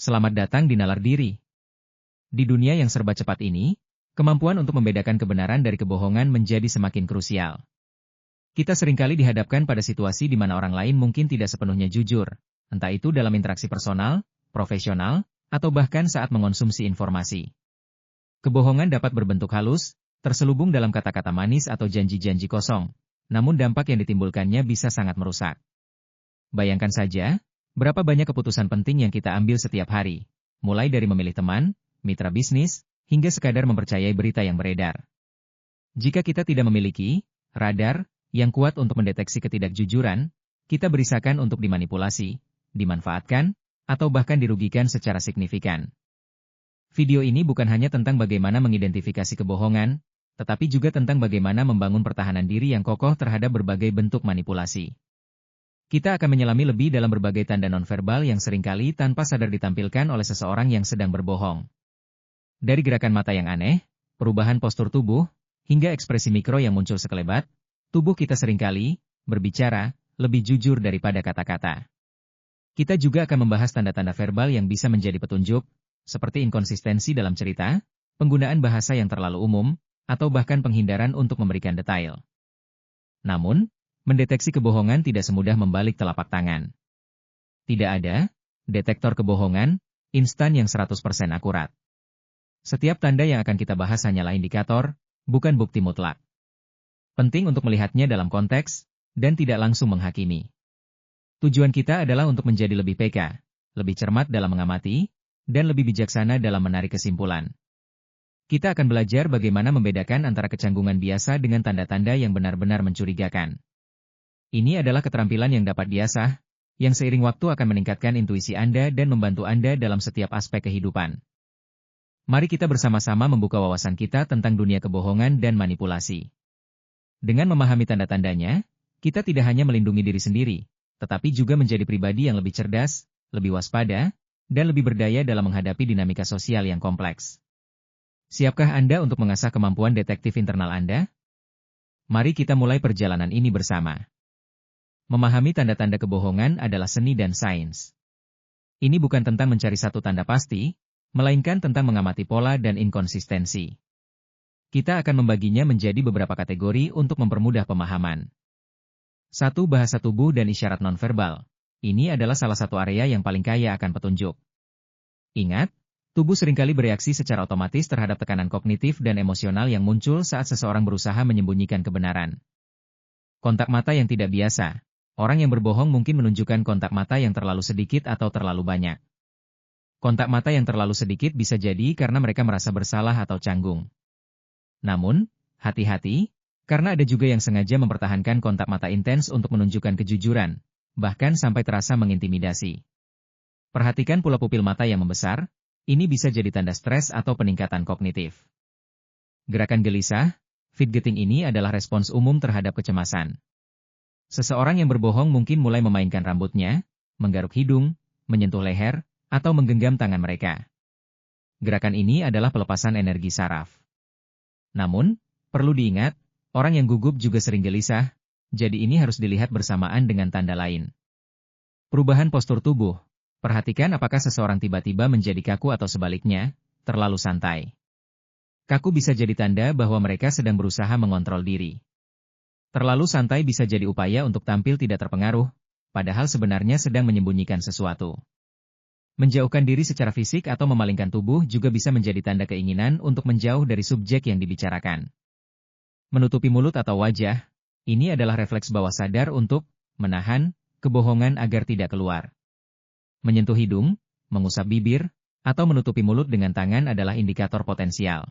Selamat datang di Nalar Diri. Di dunia yang serba cepat ini, kemampuan untuk membedakan kebenaran dari kebohongan menjadi semakin krusial. Kita seringkali dihadapkan pada situasi di mana orang lain mungkin tidak sepenuhnya jujur, entah itu dalam interaksi personal, profesional, atau bahkan saat mengonsumsi informasi. Kebohongan dapat berbentuk halus, terselubung dalam kata-kata manis atau janji-janji kosong, namun dampak yang ditimbulkannya bisa sangat merusak. Bayangkan saja, berapa banyak keputusan penting yang kita ambil setiap hari, mulai dari memilih teman, mitra bisnis, hingga sekadar mempercayai berita yang beredar. Jika kita tidak memiliki radar yang kuat untuk mendeteksi ketidakjujuran, kita berisakan untuk dimanipulasi, dimanfaatkan, atau bahkan dirugikan secara signifikan. Video ini bukan hanya tentang bagaimana mengidentifikasi kebohongan, tetapi juga tentang bagaimana membangun pertahanan diri yang kokoh terhadap berbagai bentuk manipulasi. Kita akan menyelami lebih dalam berbagai tanda nonverbal yang seringkali tanpa sadar ditampilkan oleh seseorang yang sedang berbohong. Dari gerakan mata yang aneh, perubahan postur tubuh, hingga ekspresi mikro yang muncul sekelebat, tubuh kita seringkali berbicara lebih jujur daripada kata-kata. Kita juga akan membahas tanda-tanda verbal yang bisa menjadi petunjuk, seperti inkonsistensi dalam cerita, penggunaan bahasa yang terlalu umum, atau bahkan penghindaran untuk memberikan detail. Namun, mendeteksi kebohongan tidak semudah membalik telapak tangan. Tidak ada detektor kebohongan instan yang 100% akurat. Setiap tanda yang akan kita bahas hanyalah indikator, bukan bukti mutlak. Penting untuk melihatnya dalam konteks, dan tidak langsung menghakimi. Tujuan kita adalah untuk menjadi lebih peka, lebih cermat dalam mengamati, dan lebih bijaksana dalam menarik kesimpulan. Kita akan belajar bagaimana membedakan antara kecanggungan biasa dengan tanda-tanda yang benar-benar mencurigakan. Ini adalah keterampilan yang dapat diasah, yang seiring waktu akan meningkatkan intuisi Anda dan membantu Anda dalam setiap aspek kehidupan. Mari kita bersama-sama membuka wawasan kita tentang dunia kebohongan dan manipulasi. Dengan memahami tanda-tandanya, kita tidak hanya melindungi diri sendiri, tetapi juga menjadi pribadi yang lebih cerdas, lebih waspada, dan lebih berdaya dalam menghadapi dinamika sosial yang kompleks. Siapkah Anda untuk mengasah kemampuan detektif internal Anda? Mari kita mulai perjalanan ini bersama. Memahami tanda-tanda kebohongan adalah seni dan sains. Ini bukan tentang mencari satu tanda pasti, melainkan tentang mengamati pola dan inkonsistensi. Kita akan membaginya menjadi beberapa kategori untuk mempermudah pemahaman. 1. Bahasa tubuh dan isyarat nonverbal. Ini adalah salah satu area yang paling kaya akan petunjuk. Ingat, tubuh seringkali bereaksi secara otomatis terhadap tekanan kognitif dan emosional yang muncul saat seseorang berusaha menyembunyikan kebenaran. Kontak mata yang tidak biasa. Orang yang berbohong mungkin menunjukkan kontak mata yang terlalu sedikit atau terlalu banyak. Kontak mata yang terlalu sedikit bisa jadi karena mereka merasa bersalah atau canggung. Namun, hati-hati, karena ada juga yang sengaja mempertahankan kontak mata intens untuk menunjukkan kejujuran, bahkan sampai terasa mengintimidasi. Perhatikan pula pupil mata yang membesar, ini bisa jadi tanda stres atau peningkatan kognitif. Gerakan gelisah, fidgeting ini adalah respons umum terhadap kecemasan. Seseorang yang berbohong mungkin mulai memainkan rambutnya, menggaruk hidung, menyentuh leher, atau menggenggam tangan mereka. Gerakan ini adalah pelepasan energi saraf. Namun, perlu diingat, orang yang gugup juga sering gelisah, jadi ini harus dilihat bersamaan dengan tanda lain. Perubahan postur tubuh. Perhatikan apakah seseorang tiba-tiba menjadi kaku atau sebaliknya, terlalu santai. Kaku bisa jadi tanda bahwa mereka sedang berusaha mengontrol diri. Terlalu santai bisa jadi upaya untuk tampil tidak terpengaruh, padahal sebenarnya sedang menyembunyikan sesuatu. Menjauhkan diri secara fisik atau memalingkan tubuh juga bisa menjadi tanda keinginan untuk menjauh dari subjek yang dibicarakan. Menutupi mulut atau wajah, ini adalah refleks bawah sadar untuk menahan kebohongan agar tidak keluar. Menyentuh hidung, mengusap bibir, atau menutupi mulut dengan tangan adalah indikator potensial.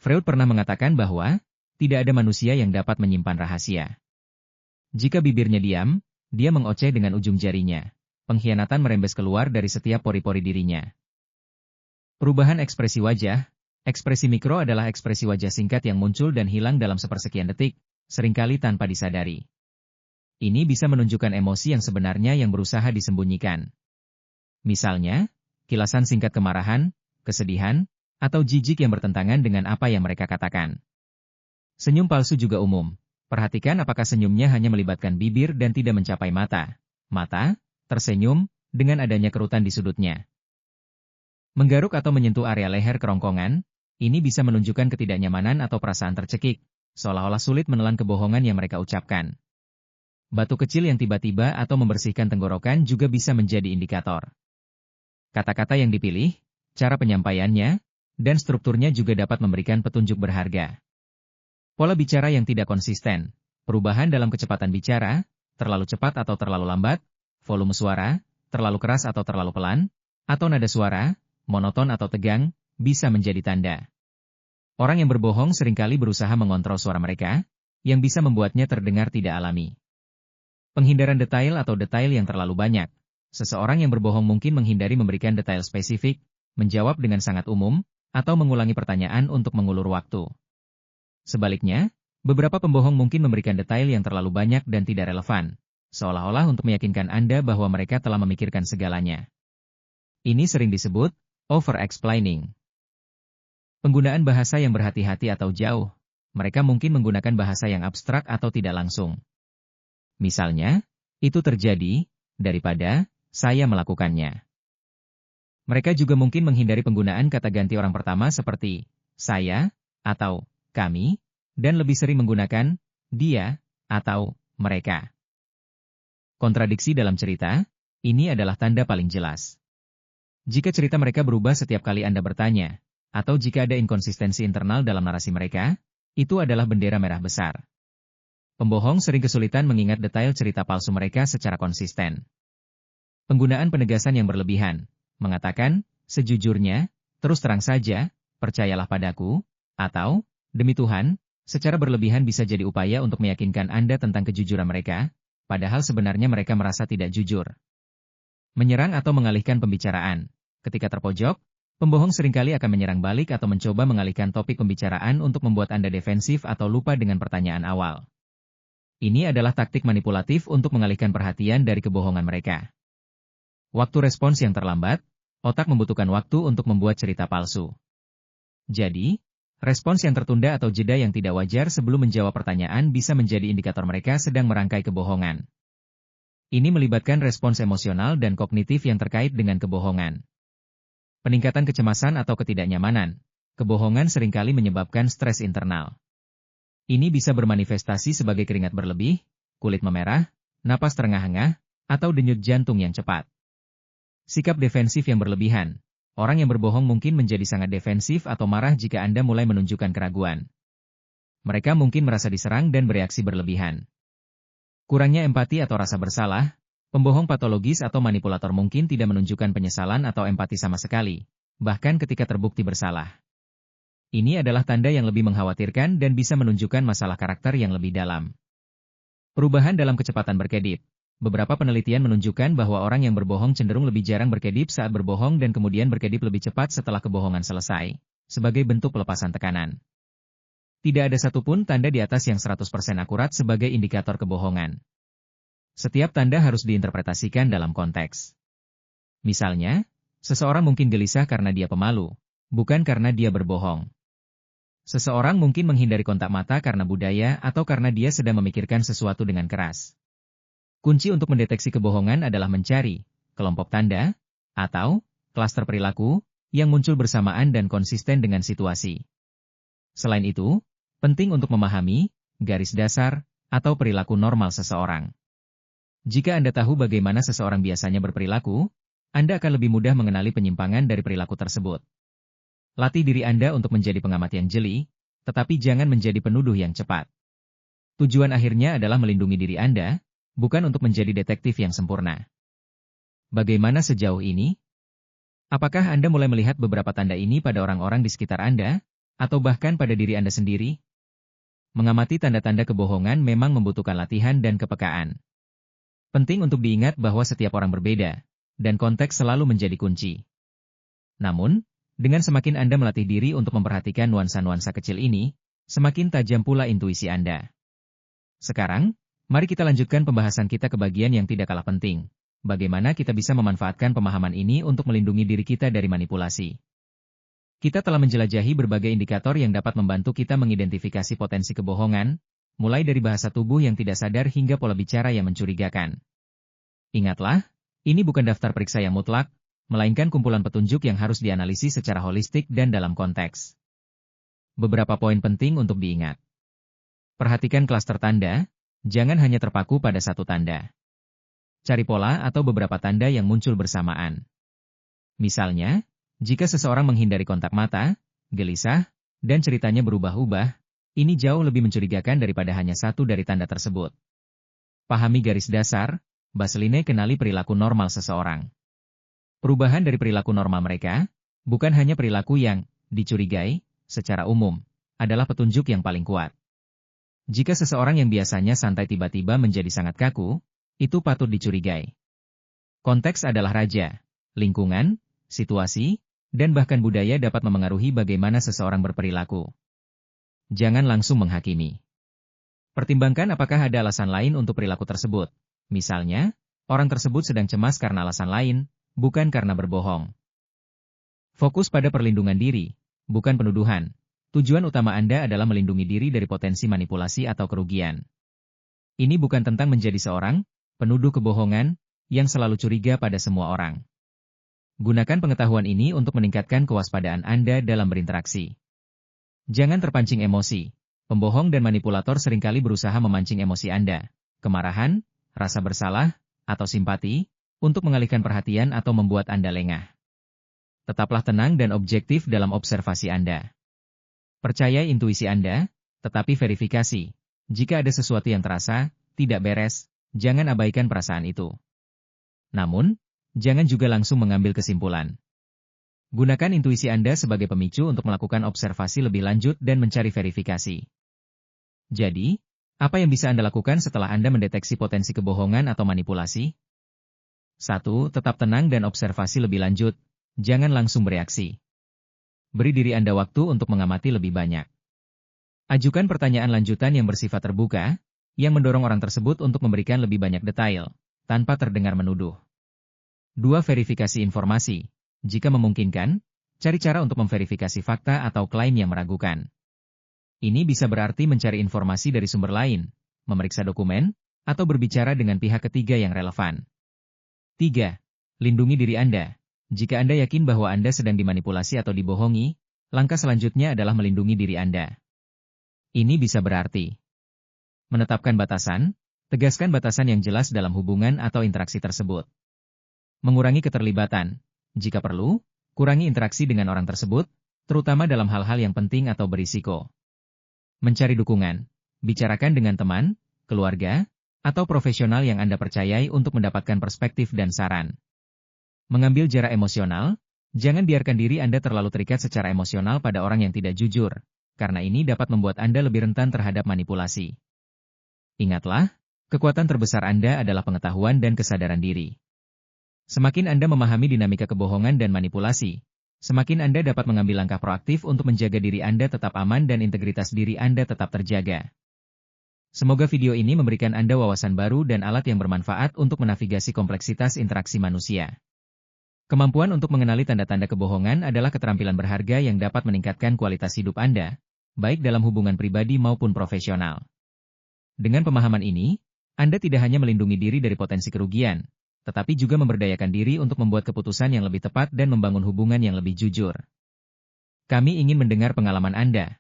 Freud pernah mengatakan bahwa tidak ada manusia yang dapat menyimpan rahasia. Jika bibirnya diam, dia mengoceh dengan ujung jarinya. Pengkhianatan merembes keluar dari setiap pori-pori dirinya. Perubahan ekspresi wajah. Ekspresi mikro adalah ekspresi wajah singkat yang muncul dan hilang dalam sepersekian detik, seringkali tanpa disadari. Ini bisa menunjukkan emosi yang sebenarnya yang berusaha disembunyikan. Misalnya, kilasan singkat kemarahan, kesedihan, atau jijik yang bertentangan dengan apa yang mereka katakan. Senyum palsu juga umum. Perhatikan apakah senyumnya hanya melibatkan bibir dan tidak mencapai mata. Mata tersenyum, dengan adanya kerutan di sudutnya. Menggaruk atau menyentuh area leher kerongkongan, ini bisa menunjukkan ketidaknyamanan atau perasaan tercekik, seolah-olah sulit menelan kebohongan yang mereka ucapkan. Batu kecil yang tiba-tiba atau membersihkan tenggorokan juga bisa menjadi indikator. Kata-kata yang dipilih, cara penyampaiannya, dan strukturnya juga dapat memberikan petunjuk berharga. Pola bicara yang tidak konsisten, perubahan dalam kecepatan bicara, terlalu cepat atau terlalu lambat, volume suara, terlalu keras atau terlalu pelan, atau nada suara, monoton atau tegang, bisa menjadi tanda. Orang yang berbohong seringkali berusaha mengontrol suara mereka, yang bisa membuatnya terdengar tidak alami. Penghindaran detail atau detail yang terlalu banyak. Seseorang yang berbohong mungkin menghindari memberikan detail spesifik, menjawab dengan sangat umum, atau mengulangi pertanyaan untuk mengulur waktu. Sebaliknya, beberapa pembohong mungkin memberikan detail yang terlalu banyak dan tidak relevan, seolah-olah untuk meyakinkan Anda bahwa mereka telah memikirkan segalanya. Ini sering disebut over-explaining. Penggunaan bahasa yang berhati-hati atau jauh. Mereka mungkin menggunakan bahasa yang abstrak atau tidak langsung. Misalnya, itu terjadi, daripada, saya melakukannya. Mereka juga mungkin menghindari penggunaan kata ganti orang pertama seperti, saya, atau, kami, dan lebih sering menggunakan, dia, atau, mereka. Kontradiksi dalam cerita, ini adalah tanda paling jelas. Jika cerita mereka berubah setiap kali Anda bertanya, atau jika ada inkonsistensi internal dalam narasi mereka, itu adalah bendera merah besar. Pembohong sering kesulitan mengingat detail cerita palsu mereka secara konsisten. Penggunaan penegasan yang berlebihan, mengatakan, sejujurnya, terus terang saja, percayalah padaku, atau, demi Tuhan, secara berlebihan bisa jadi upaya untuk meyakinkan Anda tentang kejujuran mereka, padahal sebenarnya mereka merasa tidak jujur. Menyerang atau mengalihkan pembicaraan. Ketika terpojok, pembohong seringkali akan menyerang balik atau mencoba mengalihkan topik pembicaraan untuk membuat Anda defensif atau lupa dengan pertanyaan awal. Ini adalah taktik manipulatif untuk mengalihkan perhatian dari kebohongan mereka. Waktu respons yang terlambat, otak membutuhkan waktu untuk membuat cerita palsu. Jadi, respons yang tertunda atau jeda yang tidak wajar sebelum menjawab pertanyaan bisa menjadi indikator mereka sedang merangkai kebohongan. Ini melibatkan respons emosional dan kognitif yang terkait dengan kebohongan. Peningkatan kecemasan atau ketidaknyamanan. Kebohongan seringkali menyebabkan stres internal. Ini bisa bermanifestasi sebagai keringat berlebih, kulit memerah, napas terengah-engah, atau denyut jantung yang cepat. Sikap defensif yang berlebihan. Orang yang berbohong mungkin menjadi sangat defensif atau marah jika Anda mulai menunjukkan keraguan. Mereka mungkin merasa diserang dan bereaksi berlebihan. Kurangnya empati atau rasa bersalah. Pembohong patologis atau manipulator mungkin tidak menunjukkan penyesalan atau empati sama sekali, bahkan ketika terbukti bersalah. Ini adalah tanda yang lebih mengkhawatirkan dan bisa menunjukkan masalah karakter yang lebih dalam. Perubahan dalam kecepatan berkedip. Beberapa penelitian menunjukkan bahwa orang yang berbohong cenderung lebih jarang berkedip saat berbohong dan kemudian berkedip lebih cepat setelah kebohongan selesai, sebagai bentuk pelepasan tekanan. Tidak ada satupun tanda di atas yang 100% akurat sebagai indikator kebohongan. Setiap tanda harus diinterpretasikan dalam konteks. Misalnya, seseorang mungkin gelisah karena dia pemalu, bukan karena dia berbohong. Seseorang mungkin menghindari kontak mata karena budaya atau karena dia sedang memikirkan sesuatu dengan keras. Kunci untuk mendeteksi kebohongan adalah mencari kelompok tanda atau klaster perilaku yang muncul bersamaan dan konsisten dengan situasi. Selain itu, penting untuk memahami garis dasar atau perilaku normal seseorang. Jika Anda tahu bagaimana seseorang biasanya berperilaku, Anda akan lebih mudah mengenali penyimpangan dari perilaku tersebut. Latih diri Anda untuk menjadi pengamat yang jeli, tetapi jangan menjadi penuduh yang cepat. Tujuan akhirnya adalah melindungi diri Anda, bukan untuk menjadi detektif yang sempurna. Bagaimana sejauh ini? Apakah Anda mulai melihat beberapa tanda ini pada orang-orang di sekitar Anda, atau bahkan pada diri Anda sendiri? Mengamati tanda-tanda kebohongan memang membutuhkan latihan dan kepekaan. Penting untuk diingat bahwa setiap orang berbeda, dan konteks selalu menjadi kunci. Namun, dengan semakin Anda melatih diri untuk memperhatikan nuansa-nuansa kecil ini, semakin tajam pula intuisi Anda. Sekarang, mari kita lanjutkan pembahasan kita ke bagian yang tidak kalah penting. Bagaimana kita bisa memanfaatkan pemahaman ini untuk melindungi diri kita dari manipulasi. Kita telah menjelajahi berbagai indikator yang dapat membantu kita mengidentifikasi potensi kebohongan, mulai dari bahasa tubuh yang tidak sadar hingga pola bicara yang mencurigakan. Ingatlah, ini bukan daftar periksa yang mutlak, melainkan kumpulan petunjuk yang harus dianalisis secara holistik dan dalam konteks. Beberapa poin penting untuk diingat. Perhatikan klaster tanda, jangan hanya terpaku pada satu tanda. Cari pola atau beberapa tanda yang muncul bersamaan. Misalnya, jika seseorang menghindari kontak mata, gelisah, dan ceritanya berubah-ubah, ini jauh lebih mencurigakan daripada hanya satu dari tanda tersebut. Pahami garis dasar, Baseline kenali perilaku normal seseorang. Perubahan dari perilaku normal mereka, bukan hanya perilaku yang dicurigai, secara umum, adalah petunjuk yang paling kuat. Jika seseorang yang biasanya santai tiba-tiba menjadi sangat kaku, itu patut dicurigai. Konteks adalah raja, lingkungan, situasi, dan bahkan budaya dapat memengaruhi bagaimana seseorang berperilaku. Jangan langsung menghakimi. Pertimbangkan apakah ada alasan lain untuk perilaku tersebut. Misalnya, orang tersebut sedang cemas karena alasan lain, bukan karena berbohong. Fokus pada perlindungan diri, bukan penuduhan. Tujuan utama Anda adalah melindungi diri dari potensi manipulasi atau kerugian. Ini bukan tentang menjadi seorang penuduh kebohongan yang selalu curiga pada semua orang. Gunakan pengetahuan ini untuk meningkatkan kewaspadaan Anda dalam berinteraksi. Jangan terpancing emosi. Pembohong dan manipulator seringkali berusaha memancing emosi Anda, kemarahan, rasa bersalah, atau simpati, untuk mengalihkan perhatian atau membuat Anda lengah. Tetaplah tenang dan objektif dalam observasi Anda. Percaya intuisi Anda, tetapi verifikasi. Jika ada sesuatu yang terasa tidak beres, jangan abaikan perasaan itu. Namun, jangan juga langsung mengambil kesimpulan. Gunakan intuisi Anda sebagai pemicu untuk melakukan observasi lebih lanjut dan mencari verifikasi. Jadi, apa yang bisa Anda lakukan setelah Anda mendeteksi potensi kebohongan atau manipulasi? 1. Tetap tenang dan observasi lebih lanjut. Jangan langsung bereaksi. Beri diri Anda waktu untuk mengamati lebih banyak. Ajukan pertanyaan lanjutan yang bersifat terbuka, yang mendorong orang tersebut untuk memberikan lebih banyak detail, tanpa terdengar menuduh. 2. Verifikasi informasi. Jika memungkinkan, cari cara untuk memverifikasi fakta atau klaim yang meragukan. Ini bisa berarti mencari informasi dari sumber lain, memeriksa dokumen, atau berbicara dengan pihak ketiga yang relevan. 3. Lindungi diri Anda. Jika Anda yakin bahwa Anda sedang dimanipulasi atau dibohongi, langkah selanjutnya adalah melindungi diri Anda. Ini bisa berarti menetapkan batasan, tegaskan batasan yang jelas dalam hubungan atau interaksi tersebut. Mengurangi keterlibatan. Jika perlu, kurangi interaksi dengan orang tersebut, terutama dalam hal-hal yang penting atau berisiko. Mencari dukungan. Bicarakan dengan teman, keluarga, atau profesional yang Anda percayai untuk mendapatkan perspektif dan saran. Mengambil jarak emosional. Jangan biarkan diri Anda terlalu terikat secara emosional pada orang yang tidak jujur, karena ini dapat membuat Anda lebih rentan terhadap manipulasi. Ingatlah, kekuatan terbesar Anda adalah pengetahuan dan kesadaran diri. Semakin Anda memahami dinamika kebohongan dan manipulasi, semakin Anda dapat mengambil langkah proaktif untuk menjaga diri Anda tetap aman dan integritas diri Anda tetap terjaga. Semoga video ini memberikan Anda wawasan baru dan alat yang bermanfaat untuk menavigasi kompleksitas interaksi manusia. Kemampuan untuk mengenali tanda-tanda kebohongan adalah keterampilan berharga yang dapat meningkatkan kualitas hidup Anda, baik dalam hubungan pribadi maupun profesional. Dengan pemahaman ini, Anda tidak hanya melindungi diri dari potensi kerugian, tetapi juga memberdayakan diri untuk membuat keputusan yang lebih tepat dan membangun hubungan yang lebih jujur. Kami ingin mendengar pengalaman Anda.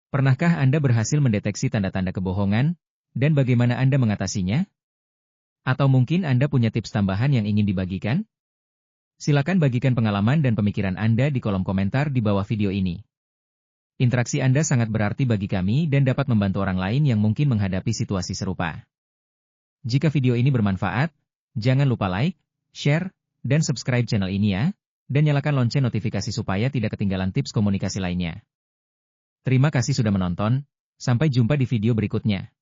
Pernahkah Anda berhasil mendeteksi tanda-tanda kebohongan, dan bagaimana Anda mengatasinya? Atau mungkin Anda punya tips tambahan yang ingin dibagikan? Silakan bagikan pengalaman dan pemikiran Anda di kolom komentar di bawah video ini. Interaksi Anda sangat berarti bagi kami dan dapat membantu orang lain yang mungkin menghadapi situasi serupa. Jika video ini bermanfaat, jangan lupa like, share, dan subscribe channel ini ya, dan nyalakan lonceng notifikasi supaya tidak ketinggalan tips komunikasi lainnya. Terima kasih sudah menonton, sampai jumpa di video berikutnya.